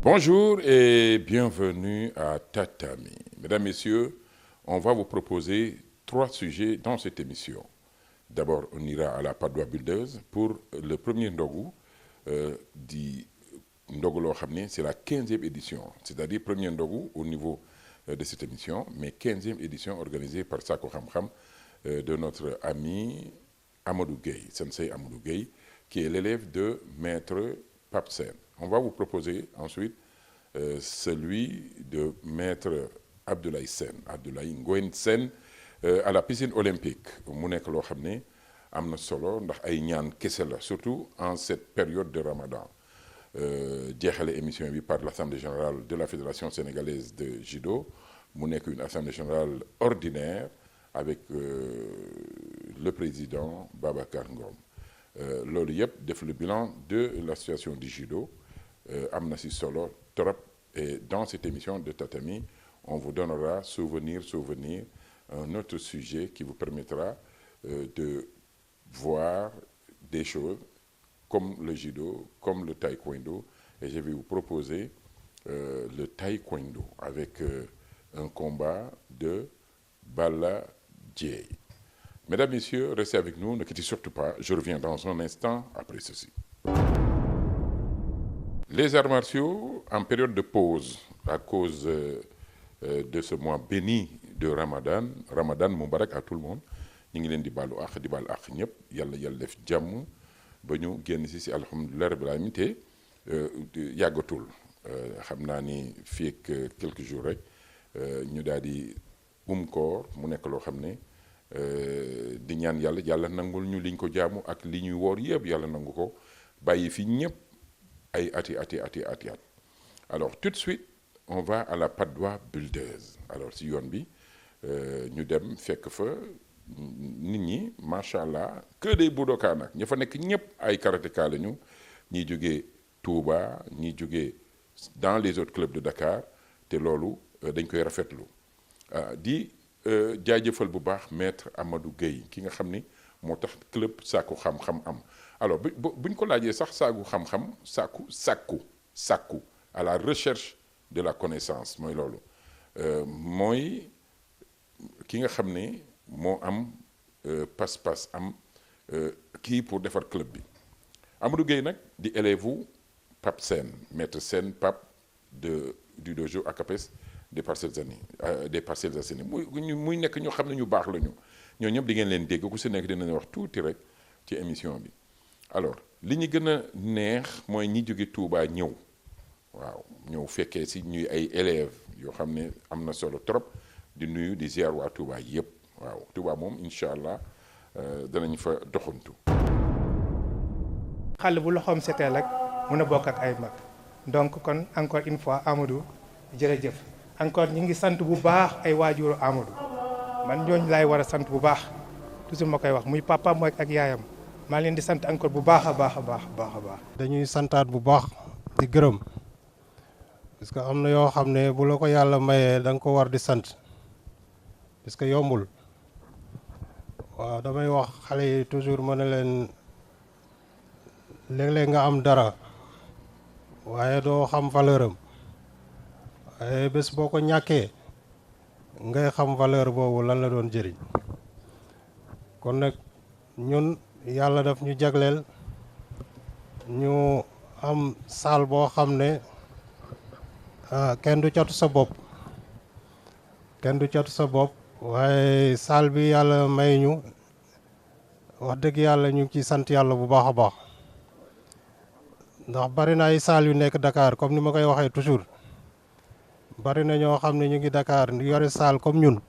Bonjour et bienvenue à Tatami. Mesdames, Messieurs, on va vous proposer 3 sujets dans cette émission. D'abord, on ira à la Padoua Buldeuse pour le premier Ndogu di Ndogu loo xam ne c'est la 15e édition, c'est-à-dire premier Ndogu au niveau de cette émission, mais 15e édition organisée par Sakku Xam Xam de notre ami Amadou Gueye, Sensei Amadou Gueye, qui est l'élève de Maître Pape Sène. On va vous proposer ensuite celui de Maître Abdoulaye Sène, Abdoulaye Ngoyen Sène, à la piscine olympique. mu nekk loo xam ne am na solo ndax ay ñaan kese la, surtout en cette période de Ramadan. Jeexale émission bi par l'Assemblée générale de la Fédération sénégalaise de judo. mu nekk une assemblée générale ordinaire avec le président Babacar Ngom. Loolu yëpp def le bilan de la situation du judo. Am na si solo trop, et dans cette émission de Tatami, on vous donnera souvenir, un autre sujet qui vous permettra de voir des choses comme le judo, comme le taekwondo, et je vais vous proposer le taekwondo avec un combat de Balla Dieye. Mesdames, Messieurs, restez avec nous, ne quittez surtout pas, je reviens dans un instant après ceci. Les arts martiaux en période de pause à cause de ce mois béni de Ramadan, Ramadan Moubarak à tout le monde, ñu ngi leen di baalu àq di baal àq ñëpp yàlla def jàmm ba ñu génn si alhamdulilah rabbil alamin te yàggatul xam naa ni fii ak quelques jours rek ñu daal di koor mu nekk loo xam ne di ñaan yàlla nangul ñu liñ ko jaamu ak li ñuy woor yëpp yàlla nangu ko bàyyi fi ñëpp ay ati. Alors tout de suite on va à la Padoua Buldeuse. Alors si yoon bi ñu dem fekk fa nit ñi macha allah que des budoka nag ña fa nekk ñëpp ay karatéka lañu, ñiy jógee Touba ñiy jógee dans les autres clubs de Dakar te loolu dañ koy rafetlu di jaajëfal bu baax maître Amadou Gueye ki nga xam ni moo tax club Sakku Xam Xam am. Alors buñ ko laajee sax Sakku Xam Xam sakku à la recherche de la connaissance mooy loolu mooy ki nga xam ne moo am pas-pas am kii pour defar club bi. Amadou Gueye nag di élève Pape Sène, maître Sène Pape du dojo ACAPES des Parcelles Assainies muy nekk ñoo xam ne ñu baax lañu ñoo ñëpp di ngeen leen dégg ku si nekk dinañ wax tuuti rek ci émission bi. Alors li ñu gën a neex mooy ñi jóge Touba ñëw fekkee si ñuy ay élèves yoo xam ne am na solo trop di nuyu di ziar waa Touba yëpp. waaw Touba moom incha allah danañ fa doxantu. xale bu loxoom setee rek mën a bokk ak ay mag donc kon encore une fois Amadou jërëjëf encore ñi ngi sant bu baax ay waajuru Amadou man ñooñu laay war a sant bu baax toujours ma koy wax muy papa mooy ak yaayam maa leen di sant encore bu baax a baax. dañuy santaat bu baax di gërëm parce que am na yoo xam ne bu la ko yàlla mayee da nga ko war di sant parce que yombul. waaw damay wax xale yi toujours ma ne leen léeg-léeg nga am dara waaye doo xam valeur am waaye bés boo ko ñàkkee ngay xam valeur boobu lan la doon jëriñ kon nag ñun yàlla daf ñu jagleel ñu am saal boo xam ne kenn du catu sa bopp waaye saal bi yàlla may ñu wax dëgg yàlla ñu ngi ciy sant yàlla bu baax a baax ndax bari na ay saal yu nekk Dakar comme ni ma koy waxee toujours bari na ñoo xam ne ñu ngi Dakar yore saal comme ñun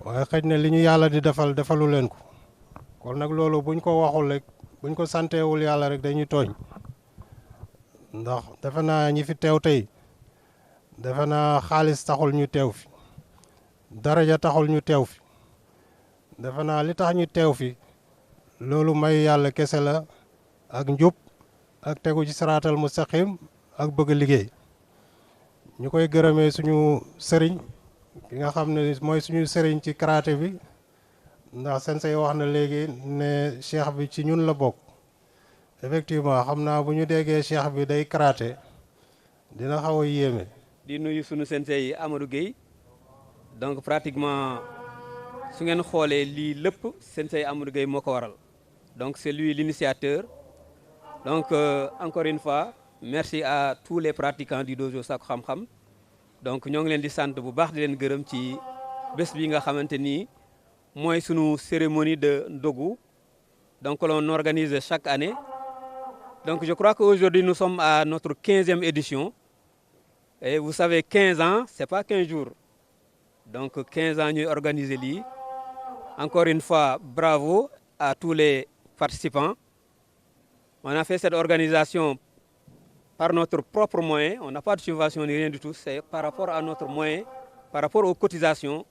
waaye xëj na li ñu yàlla di defalu leen ko kon nag loolu buñ ko waxul rek buñ ko santeewul yàlla rek dañuy tooñ ndax defe naa ñi fi teew tey defe naa xaalis taxul ñu teew fi daraja taxul ñu teew fi defe naa li tax ñu teew fi loolu may yàlla kese la ak njub ak tegu ci saraatal mustaqim ak bëgg liggéey ñu koy gërëmee suñu sëriñ ki nga xam ne mooy suñu sëriñ ci karaté bi ndax sensei wax na léegi ne cheikh bi ci ñun la bokk effectivement xam naa bu ñu déggee cheikh bi day karaté dina xaw a yéeme. di nuyu suñu sensei yi Amadou Gueye donc pratiquement su ngeen xoolee lii lépp sensei Amadou Gueye moo ko waral donc c'est lui l'initiateur donc encore une fois merci à tous les pratiquants du dojo Sakku Xam-Xam donc ñoo ngi leen di sant bu baax di leen gërëm ci bés bi nga xamante ni mooy sunu cérémonie de ndogu donc l'on organise chaque année donc je crois qu'aujourd'hui nous sommes à notre 15e édition et vous savez 15 ans c'est pas 15 jours donc 15 ans ñuy organiser lii encore une fois bravo à tous les participants on a fait cette organisation par notre propre moyen, on n'a pas de subvention ni rien du tout, c'est par rapport à notre moyen, par rapport aux cotisations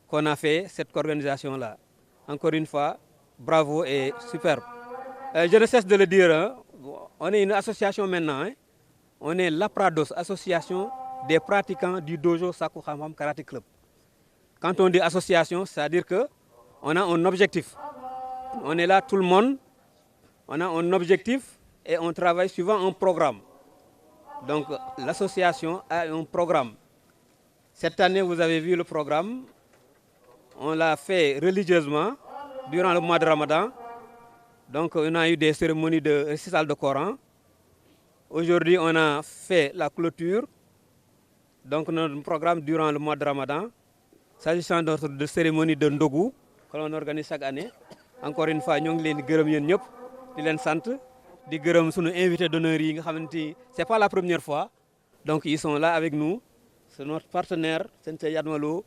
qu'on a fait cette organisation-là. Encore une fois, bravo et superbe. Je ne cesse de le dire, hein, on est une association maintenant, hein, on est l'APRADOS, Association des pratiquants du dojo Sakku Xam-Xam Karaté Club. Quand on dit association, c'est-à-dire qu'on a un objectif. On est là tout le monde, on a un objectif et on travaille suivant un programme. Donc l'association a un programme. Cette année, vous avez vu le programme. On l'a fait religieusement durant le mois de Ramadan. Donc on a eu des cérémonies de récital de Coran. Aujourd'hui, on a fait la clôture. Donc notre programme durant le mois de Ramadan. S'agissant de cérémonie de Ndogu que l'on organise chaque année. Encore une fois, ñoo ngi leen di gërëm yéen ñëpp di leen sant. di gërëm sunu invité d'honneur yi nga xamante ni c'est pas la première fois donc ils sont là avec nous c'est notre partenaire sensei Yadmalo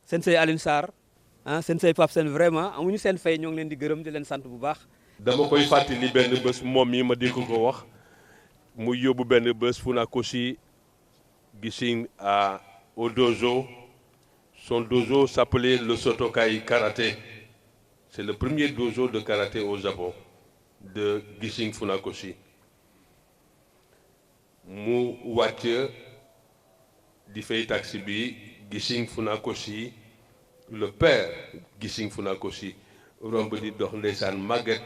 sensei Aline Sarr ah sensei Pape Sène vraiment amuñu seen fay ñoo ngi leen di gërëm di leen sant bu baax. dama koy fàttali benn bés moom mi ma dégg ko wax mu yóbbu benn bés Funakoshi Gishin au dojo son dojo s'appelait le Sotokai Karaté c'est le premier dojo de karaté au Japon. De Gishin Funakoshi mu wàcc di fay taxi bi Gishin Funakoshi le père Gishin Funakoshi romb di dox ndeysaan màgget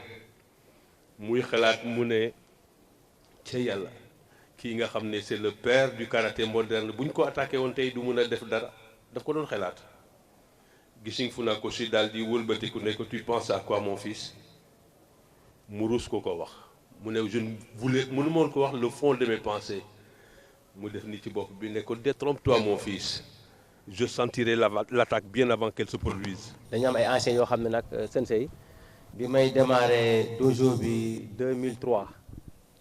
muy xalaat mu ne ca yàlla kii nga xam ne c'est le père du karaté moderne bu ñu ko attaqué woon tey du mun a def dara daf ko doon xalaat Gishin Funakoshi daal di wëlbatiku ne ko tu penses à quoi mon fils mu rus ko wax mu ne je ne voulais mënu moon ko wax le fond de mes pensées mu def ni ci bopp bi ne ko détrompe-toi mon fils je sentirai l'attaque bien avant qu'elle se produise. dañu am ay anciens yoo xam ne nag sensei bi may démarré dojo bi 2003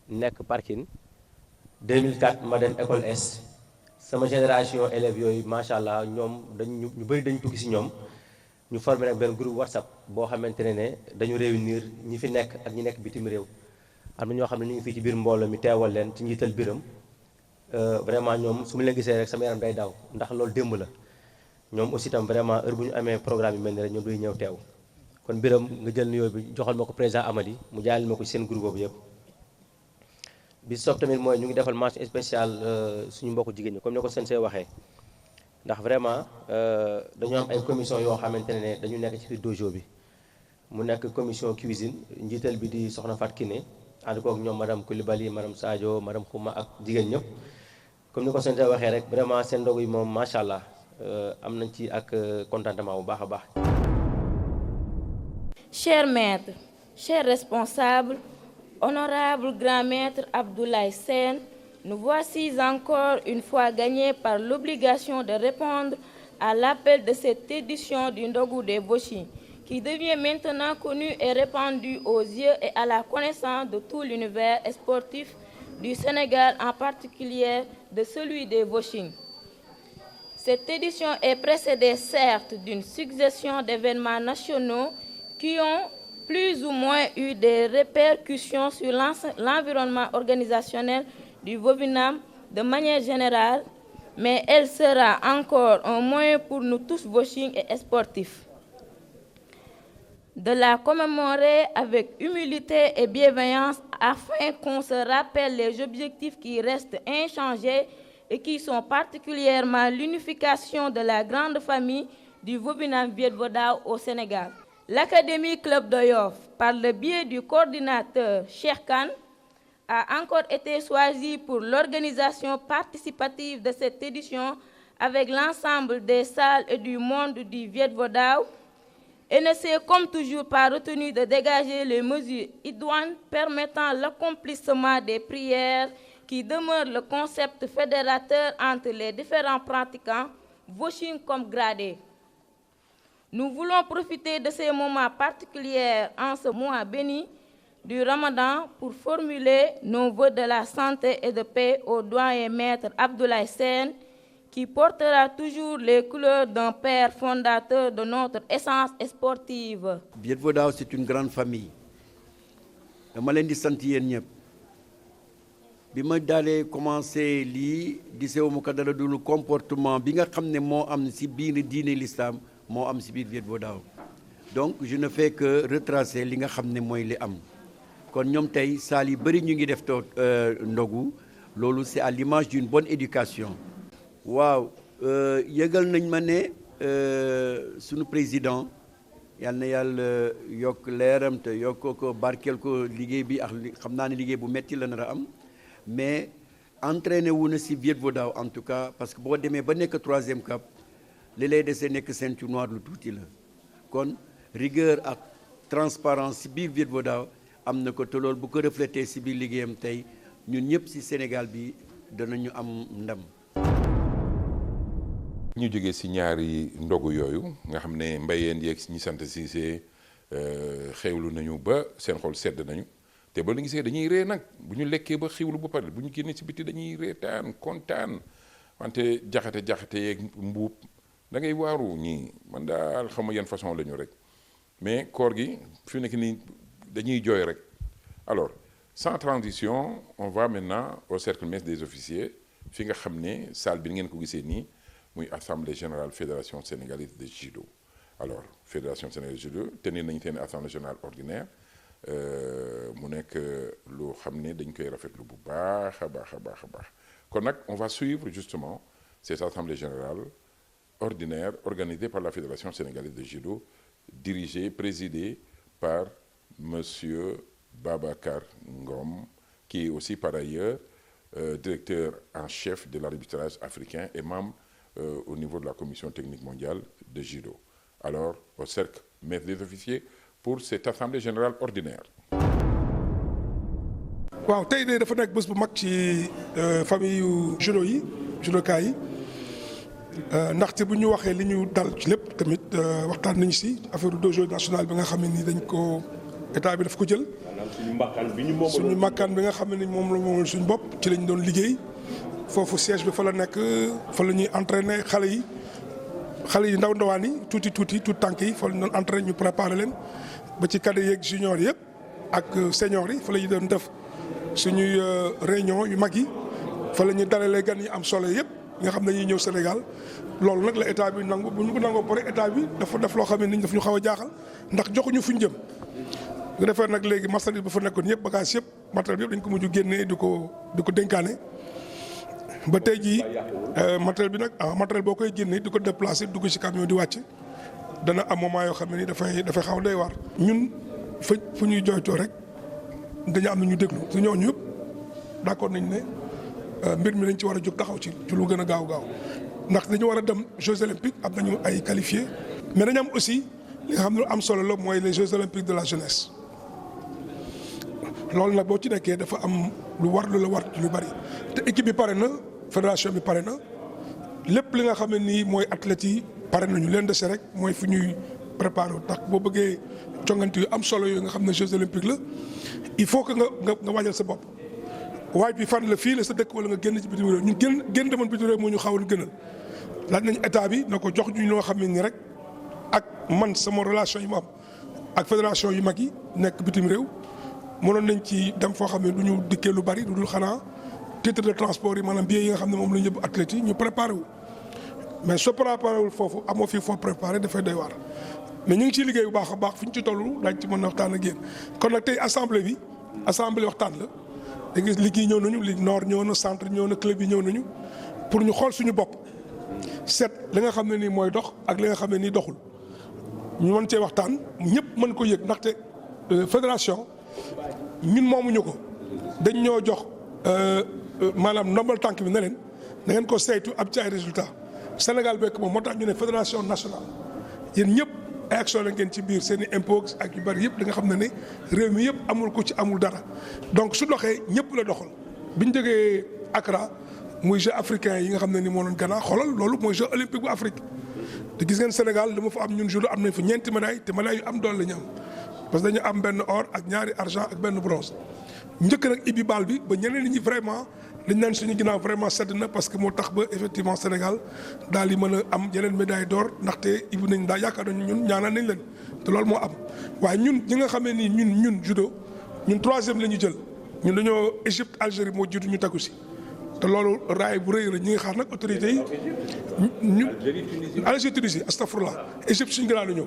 nekk Parking 2004 ma dem école S sama génération élèves yooyu macha allah ñoom ñu bëri dañu tukki si ñoom. ñu formé nag benn groupe WhatsApp boo xamante ne dañu réunir ñi fi nekk ak ñi nekk bitim réew am na ñoo xam ne ñu ngi fii ci biir mbooloo mi teewal leen ci njiital biram vraiment ñoom su ma leen gisee rek sama yaram day daw ndax loolu démb la ñoom aussi tam vraiment heure bu ñu amee programme yu mel ni rek ñoom duy ñëw teew kon biram nga jël nuyoo bi joxal ma ko président Amady mu jaayal ma ko ci seen groupe boobu yëpp. bi sopp tamit mooy ñu ngi defal mention spéciale suñu mbokku jigéen ñi comme ni ko sensei waxee. ndax vraiment dañu am ay commission yoo xamante ne dañu nekk ci biir dojo bi mu nekk commission cuisine njiital bi di soxna Fat Kiné ànd kook ñoom madame Coulibaly madame Sadio madame Khouma ak jigéen ñëpp comme ni ko seen waxee rek vraiment seen ndogu yi moom macha allah am nañ ci ak contentement bu baax a baax. Chers maîtres, chers responsables, honorable grand maître Abdoulaye Sène, nous voici encore une fois gagnés par l'obligation de répondre à l'appel de cette édition du Ndogu des Boshi, qui devient maintenant connu et répandu aux yeux et à la connaissance de tout l'univers sportif du Sénégal, en particulier de celui des Boshi. Cette édition est précédée certes d'une succession d'événements nationaux qui ont plus ou moins eu des répercussions sur l'environnement organisationnel du Vovinam de manière générale, mais elle sera encore un moyen pour nous tous Boshin et sportifs. de la commémorer avec humilité et bienveillance afin qu'on se rappelle les objectifs qui restent inchangés et qui sont particulièrement l'unification de la grande famille du Vobinam Viet Vo Dao au Sénégal. L'Académie Club de Yoff, par le biais du coordinateur Cheikh Kane, a encore été choisie pour l'organisation participative de cette édition avec l'ensemble des salles et du monde du Viet Vo Dao et ne s'est comme toujours pas retenu de dégager les mesures idoines permettant l'accomplissement des prières qui demeurent le concept fédérateur entre les différents pratiquants, Washing comme gradés. Nous voulons profiter de ces moments particuliers en ce mois béni du Ramadan pour formuler nos vœux de la santé et de paix au doyen maître Abdoulaye Sène, qui portera toujours les couleurs d'un père fondateur de notre essence sportive. Viet Vo Dao, c'est une grande famille. dama leen di sant yéen ñëpp bi ma dalee commencé lii di sew mu ko dara dul comportement bi nga xam ne moo am ci biir diine l'islam moo am ci biir Viet Vo Dao donc je ne fais que retracer li nga xam ne mooy li am kon ñoom tey saal yi bëri ñu ngi def ndogu loolu c'est à l'image d'une bonne éducation. waaw yëgal nañ ma ne sunu président yal na yàlla yokk leeram te yokk ko barkeel ko liggéey bi ak xam naa ne liggéey bu metti la nar a am mais entraîné wu na ci Viet Vo Dao en tout cas parce que boo demee ba nekk 3e cap li lay desee nekk ceinture noire lu tuuti la kon rigueur ak transparence ci biir Viet Vo Dao am na ko te loolu bu ko reflété ci biir liggéeyam tey ñun ñëpp ci Sénégal bi danañu am ndam. ñu jógee ci ñaari ndogu yooyu nga xam ne mbayeen yeeg ñi sant Cissé xewlu nañu ba seen xol sedd nañu te ba lu gisee dañuy ree nag bu ñu lekkee ba xewlu ba pare bu ñu génnee ci biti dañuy reetaan kontaan wante jaxate yeeg mbuub da ngay waaru ñii man daal xam ma yan façon la ñu rek mais koor gi fi nekk nii dañuy jooy rek. alors sans transition on va maintenant au cercle mess des officiers fi nga xam ne salle bi ngeen ko gisee nii muy assemblée générale fédération sénégalaise de judo. alors fédération sénégalaise de judo tenir nañu seen assemblée générale ordinaire mu nekk loo xam ne dañ koy rafetlu bu baax a baax a baax a baax kon nag on va suivre justement cette assemblée générale ordinaire organisée par la fédération sénégalaise de judo dirigée présidée par monsieur Babacar Ngom qui est aussi par ailleurs directeur en chef de l'arbitrage africain et membre au niveau de la commission technique mondiale de judo. Alors, au cercle maître des officiers pour cette assemblée générale ordinaire. waaw tey de dafa nekk bés bu mag ci famille yu judo yi judoka yi ndaxte bu ñu waxee li ñu dal ci lépp tamit waxtaan nañu ci affaire dojo national bi nga xam ne ni dañ ko état bi daf ko jël. suñu makkaan bi nga xam ne ni moom la moom suñu bopp ci lañ doon liggéey. foofu siège bi fa la nekk fa la ñuy entraîner xale yi ndaw ndawaan yi tuuti tànk yi fa la ñu doon entraîner ñu préparer leen ba ci cadets yeeg juniors yëpp ak seniors yi fa la ñu doon def suñuy réunion yu mag yi fa la ñuy dalalee gan yi am solo yëpp nga xam ne ñuy ñëw Sénégal loolu nag la état bi nangu bu ñu ko nangoo pare état bi dafa def loo xam ne ni daf ñu xaw a jaaxal ndax joxuñu fuñ jëm. nga defee nag léegi marchandise ba fa nekkoon yëpp bagage yëpp matériel yëpp dañ ko mujj génnee di ko dénkaane. ba tey jii matériel bi nag matériel boo koy génne di ko déplacer dugg ci camion di wàcc dana am moment yoo xam ne ni dafay xaw doy waar. ñun fu ñuy jooytoo rek dañu am na ñu déglu su ñooñu yëpp d'accord nañ ne mbir mi dañ ci war a jóg taxaw ci lu gën a gaaw ndax dañu war a dem Jeux olympiques am nañu ay qualifiés mais dañu am aussi li nga xam ne lu am solo la mooy les Jeux olympiques de la jeunesse. loolu nag boo ci nekkee dafa am lu la war ci lu bari te équipe bi pare na fédération bi pare na lépp li nga xam ne nii mooy athlètes yi pare nañu leen dese rek mooy fu ñuy préparer ndax boo bëggee jongante yu am solo yooyu nga xam ne Jeux olympiques la il faut que nga waajal sa bopp. waaj bi fan la fii la sa dëkk wala nga génn ci bitim réew ñun génn demoon bitim réew moo ñu xawoon gënal laaj nañu état bi na ko jox ñu loo xam ne nii rek ak man sama relation yi mu am ak fédération yu mag yi nekk bitim réew. mënoon nañ ci dem foo xam ne du ñu dikkee lu bari du dul xanaa titre de transport yi maanaam billets yi nga xam ne moom la ñu yóbbu athlètes yi ñu préparé wu mais soo préparé wul foofu amoo fii foo préparé dafay doy waar mais ñu ngi ciy liggéey bu baax a baax fi ñu ci toll daañu ci mën a waxtaan ak yéen kon nag tey assemblée waxtaan la da gis ligue yi ñëw nañu ligue nord ñëw na centre ñëw na club yi ñëw nañu pour ñu xool suñu bopp seet li nga xam ne nii mooy dox ak li nga xam ne nii doxul ñu mën cee waxtaan ñëpp mën ko yëg ndaxte fédération ñun moomuñu ko dañ ñoo jox maanaam ndombal tànk bi ne leen da ngeen ko saytu ab ci ay résultats Sénégal bekk moom moo tax ñu ne fédération nationale yéen ñëpp ay action la ngeen ci biir seen i impôts ak yu bari yëpp da nga xam ne ne réew mi yëpp amul ko ci amul dara donc su doxee ñëpp la doxal bi ñu jógee Accra muy jeux africains yi nga xam ne ni moo doon Ghana xoolal loolu mooy jeu olympique bu Afrique te gis ngeen Sénégal dama fa am ñun judo am nañ fa ñeenti médailles te médailles yu am doole la ñu am parce que dañu am benn or ak ñaari argent ak benn bronze njëkk nag ibbi baal bi ba ñeneen ñi vraiment dañ naan suñu ginnaaw vraiment sedd na parce que moo tax ba effectivement Sénégal daal di mën a am yeneen médaille d'or ndaxte ibbi nañ daal yaakaar nañu ñun ñaanal nañ leen te loolu moo am waaye ñun ñi nga xamee ni ñun judo ñun troisième la ñu jël ñun dañoo Égypte Algérie moo jiitu ñu tegu si te loolu raay bu rëy la ñi ngi xaar nag autorités yi ñu Algérie Tunisie astafurlah Égypte suñu gënaa la ñëw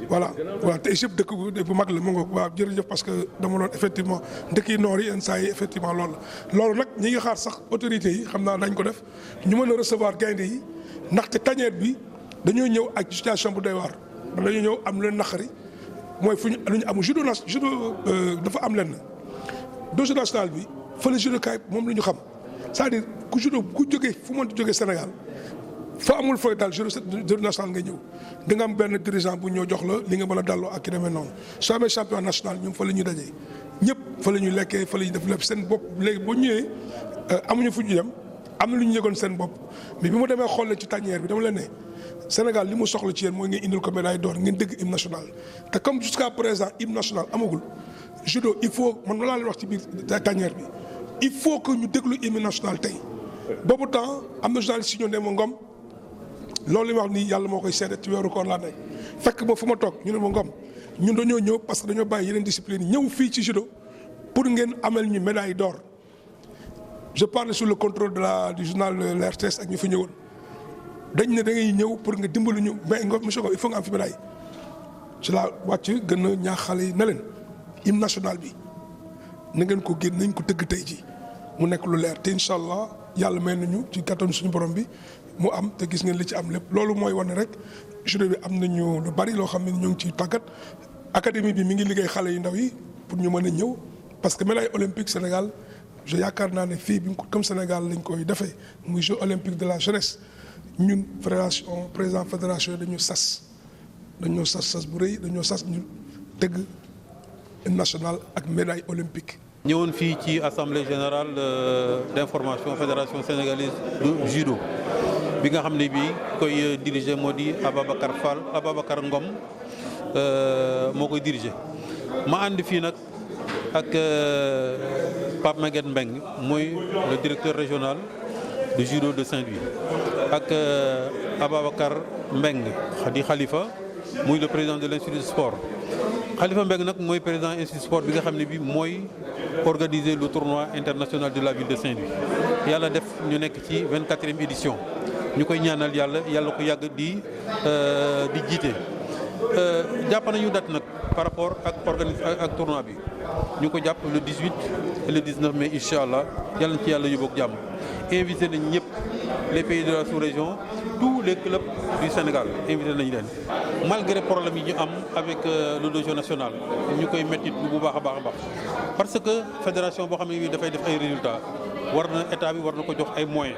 voilà te Égypte dëkk bu mag la mu nga waaw jërëjëf parce que dama doon effectivement dëkk yi noor yi yenn saa yi effectivement loolu la loolu nag ñi ngi xaar sax autorités yi xam naa dañ ko def ñu mën a recevoir gaynde yi ndaxte tanière bi dañoo ñëw ak situation bu doy waar dañoo ñëw am leen naqari mooy fu ñu lu ñu amul judo dafa am lenn dossier national bi fële judokaay moom la ñu xam c'est-à-dire ku judo ku jógee fu mënti jógee Sénégal fa amul fooy daal judo national nga ñëw da nga am benn dirigeant bu ñëw jox la li nga mën a dalloo ak ki demee noonu soo amee champion national ñoom fa la ñuy dajee ñëpp fa la ñuy lekkee fa la ñuy def lépp seen bopp léegi boo ñëwee amuñu fu ñu yem am na lu ñu yëgoon seen bopp mais bi mu demee xool leen ci tanière bi dama leen ne Sénégal li mu soxla ci yéen mooy ngeen indil ko médaille d'or ngeen dégg hymne national te comme jusqu'à présent hymne national amagul judo il faut man laa leen wax ci biir tanière bi il faut que ñu déglu hymne national tey boobu temps am na journaliste yi ñoo ne ma Ngom loolu li ma wax nii yàlla moo koy seede ci weeru koor laa nekk fekk ba fu ma toog ñu ne ma Ngom ñun dañoo ñëw parce que dañoo bàyyi yeneen discipline ñëw fii ci judo pour ngeen amel ñu médaille d'or je parle sous le contrôle du journal la RTS ak ñu fi ñëwoon dañ ne da ngay ñëw pour nga dimbalu ñu mais Ngom monsieur Ngom il faut nga am fi médaille ci laa wàcc gën a ñaax xale yi ne leen hymne national bi na ngeen ko génn nañ ko tëgg tey ji mu nekk lu leer te incha allah yàlla may nañu ci kattanu suñu borom bi mu am te gis ngeen li ci am lépp loolu mooy wane rek judo bi am nañu lu bari loo xam ne ñu ngi ciy tàggat académie bi mi ngi liggéey xale yu ndaw yi pour ñu mën a ñëw parce que médaille olympique Sénégal je yaakaar naa ne fii bi comme Sénégal lañ koy defee muy jeux olympique de la jeunesse ñun fédération président fédération dañoo sas bu rëy dañoo sas ñu tëgg national ak médaille olympique. ñëwoon fii ci assemblée générale d'information fédération sénégalaise de judo bi nga xam ne bii koy diriger moo di Ababacar Ngom moo koy diriger ma ànd fii nag ak Pape Maguette Mbeng mooy le directeur régional de judo de Saint-Louis ak Ababacar Mbeng di Khalifa muy le président de l'institut de sport. Khalifa Mbeng nag mooy président institut sport bi nga xam ne bi mooy organiser le tournoi international de la ville de Saint-Louis yàlla def ñu nekk ci 24e édition ñu koy ñaanal yàlla ko yàgg di jiite jàpp nañu date nag par rapport ak tournoi bi ñu ko jàpp le 18 et le 19 mai incha allah yàlla na ci yàlla yóbbu ak jàmm invité nañ ñëpp les pays de la sous-région tous les clubs du Sénégal invité nañu leen malgré problème yi ñu am avec le dojo national ñu koy métti bu baax a baax parce que fédération boo xam ne dafay def ay résultats war na état bi war na ko jox ay moyens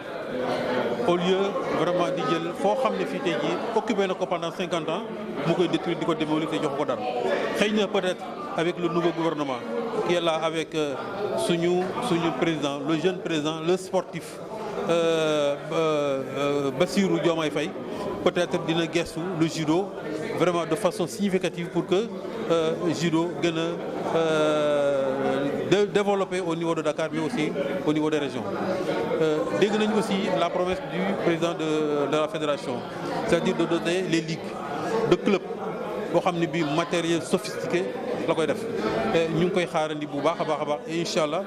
au lieu vraiment di jël foo xam ne fii tey jii occupé na ko pendant 50 ans mu koy détruire di ko démolir te jox ko dara xëy na peut-être avec le nouveau gouvernement qui est là avec suñu président le jeune président le sportif Bassirou Diomaye Faye peut-être dina gestu le judo vraiment de façon significative pour que judo gën a développer au niveau de Dakar mais aussi au niveau des régions. Dégg nañu aussi la promesse du président de la fédération c'est-à-dire de doter les ligues de clubs boo xam ne bii matériel sophistiqué la koy def ñu ngi koy xaarandi bu baax a baax et incha allah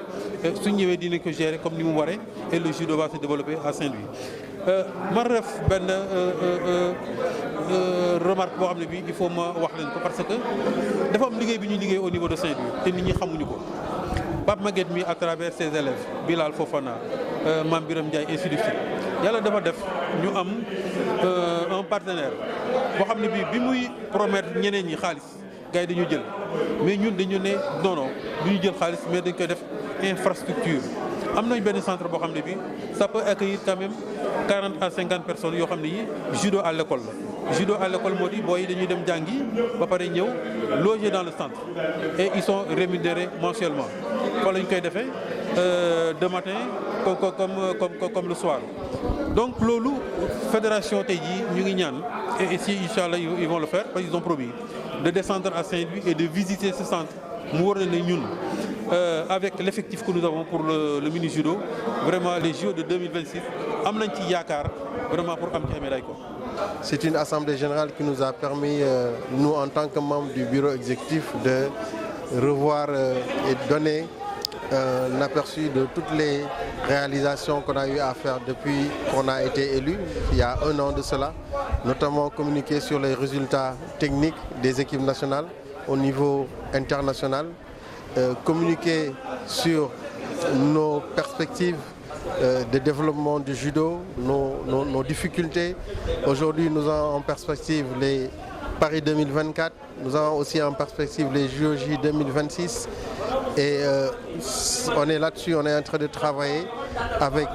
su ñëwee dinañ ko gérer comme ni mu waree et le judo va se développer à Saint-Louis. ma def benn remarque boo xam ne bii il faut ma wax leen ko parce que dafa am liggéey bi ñuy liggéey au niveau de Saint-Louis te nit ñi xamuñu ko Pape Maguette mi à travers ses élèves Bilal Fofana Mame Biram Ndiaye ainsi de suite yàlla dafa def ñu am un partenaire boo xam ne bii bi muy promettre ñeneen ñi xaalis gars yi dañu jël mais ñun dañu ne non non du ñu jël xaalis mais dañ koy def infrastructure am nañ benn centre boo xam ne bii ça peut accueillir quand même 40 à 50 personnes yoo xam ne yi judo à l'école la judo à l'école moo di booy yi dañuy dem jàngi ba pare ñëw loger dans le centre et ils sont rémunérés mensuellement fa la ñu koy defee de matin comme le soir donc loolu fédération tey jii ñu ngi ñaan et si inchallah ils vont le faire parce qu'ils ont promis de descendre à Saint-Louis et de visiter ce centre mu war na ne ñun avec l'effectif que nous avons pour le mini judo vraiment les JO de 2026 am nañ ci yaakaar vraiment pour am ci ay médailles quoi. C'est une assemblée générale qui nous a permis, nous en tant que membres du bureau exécutif, de revoir et donner un aperçu de toutes les réalisations qu'on a eu à faire depuis qu'on a été élu, il y a 1 an de cela, notamment communiquer sur les résultats techniques des équipes nationales au niveau international, communiquer sur nos perspectives de développement du judo, nos difficultés. Aujourd'hui, nous avons en perspective les Paris 2024, nous avons aussi en perspective les JOJ 2026 et on est là-dessus, on est en train de travailler avec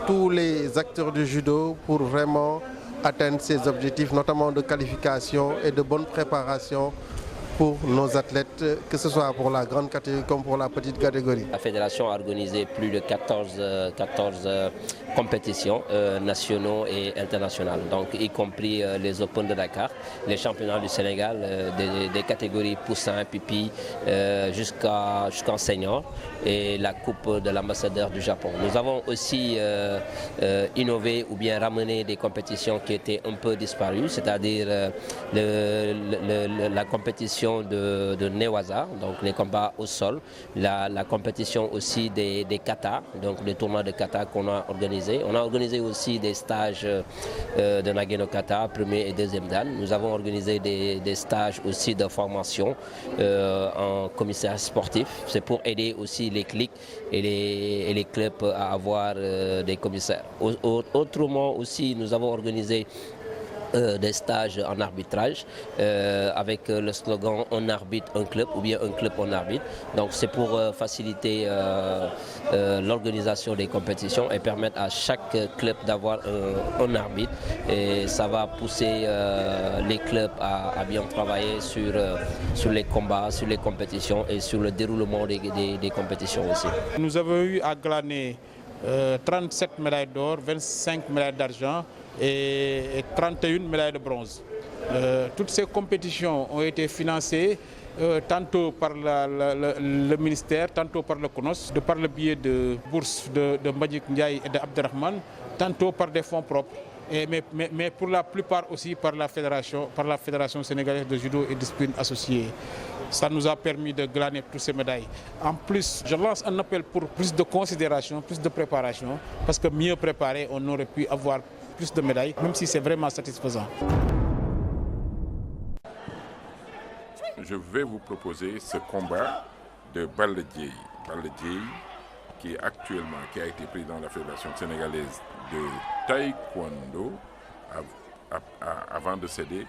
tous les acteurs du judo pour vraiment atteindre ces objectifs, notamment de qualification et de bonne préparation pour nos athlètes, que ce soit pour la grande catégorie comme pour la petite catégorie. La fédération a organisé plus de 14 compétitions nationaux et internationales, donc y compris les Open de Dakar, les championnats du Sénégal, des catégories poussins, pipi, jusqu'en senior et la coupe de l'ambassadeur du Japon. Nous avons aussi innové ou bien ramené des compétitions qui étaient un peu disparues, c'est-à-dire la compétition de Newaza, donc les combats au sol, la compétition aussi des katas, donc des tournois de kata qu'on a organisés. On a organisé aussi des stages de Nageno Kata, premier et deuxième dan. Nous avons organisé des stages aussi de formation en commissaire sportif. C'est pour aider aussi les clics et les clubs à avoir des commissaires. Autrement aussi, nous avons organisé des stages en arbitrage avec le slogan « Un arbitre, un club » ou bien « Un club, un arbitre ». Donc c'est pour faciliter l'organisation des compétitions et permettre à chaque club d'avoir un arbitre. Et ça va pousser les clubs à bien travailler sur les combats, sur les compétitions et sur le déroulement des compétitions aussi. Nous avons eu à glaner 37 médailles d'or, 25 médailles d'argent et 31 médailles de bronze. Toutes ces compétitions ont été financées tantôt par le ministère, tantôt par le CONOS, par le biais de bourses de Mbadjik Ndiaye et d'Abderrahman, tantôt par des fonds propres, mais pour la plupart aussi par la Fédération sénégalaise de judo et disciplines associées. Ça nous a permis de glaner toutes ces médailles. En plus, je lance un appel pour plus de considération, plus de préparation, parce que mieux préparé, on aurait pu avoir plus de médailles, même si c'est vraiment satisfaisant. Je vais vous proposer ce combat de Balla Dièye. Balla Dièye, qui a été président de la Fédération sénégalaise de taekwondo avant de céder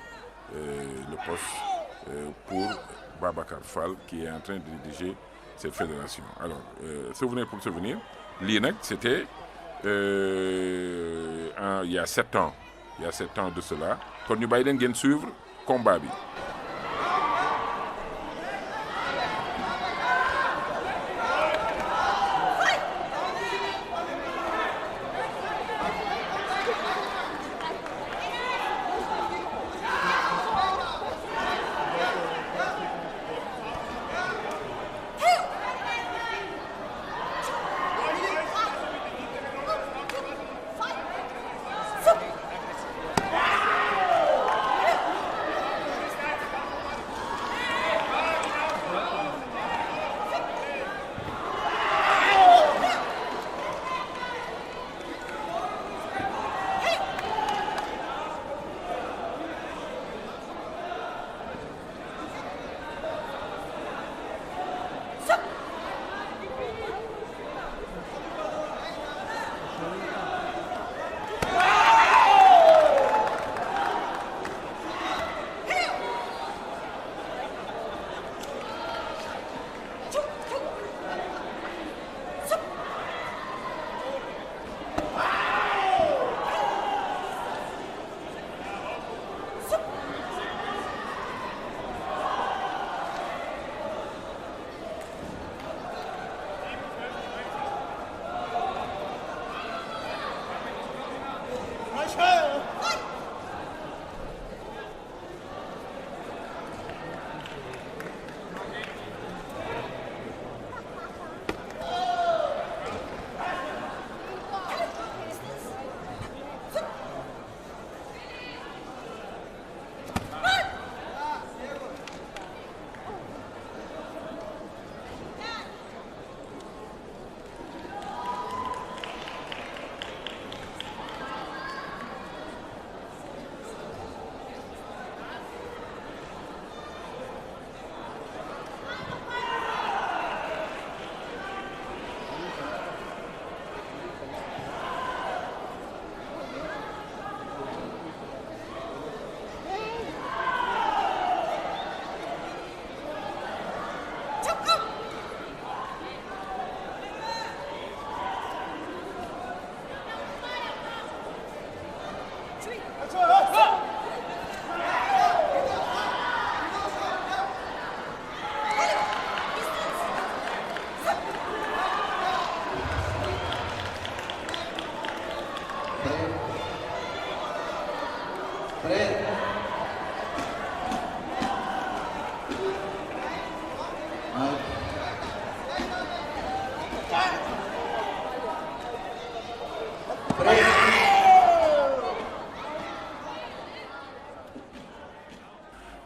le poste pour Babacar Fall, qui est en train de diriger cette fédération. Alors, souvenir pour souvenir, l'INEC, c'était il y a 7 ans. Il y a 7 ans de cela. Quand nous allons suivre le combat.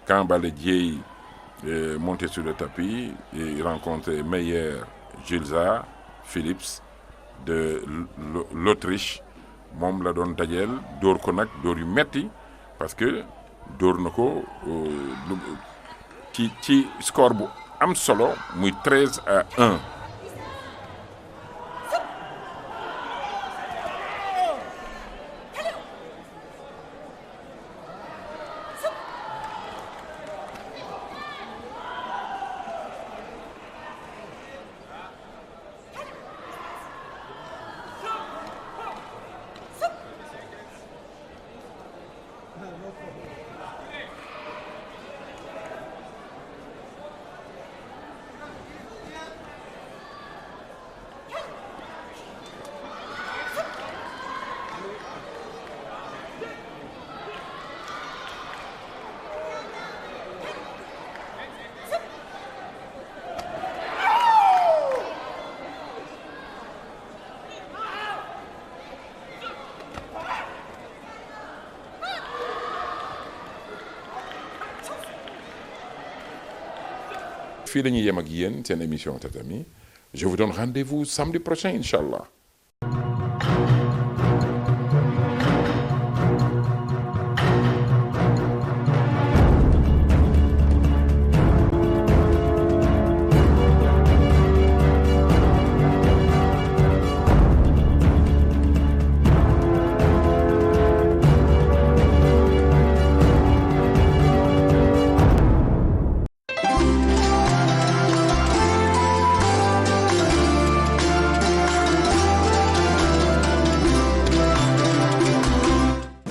Quand Balla Dièye est monté sur le tapis, il rencontrait Meyer Gilza Philips de l'Autriche. moom la doon dajeel dóor ko nag dóor yu metti parce que dóor na ko ci score bu am solo muy 13-1. fii la ñuy yem ak yéen seen émission Tatami je vous donne rendez-vous samedi prochain incha allah.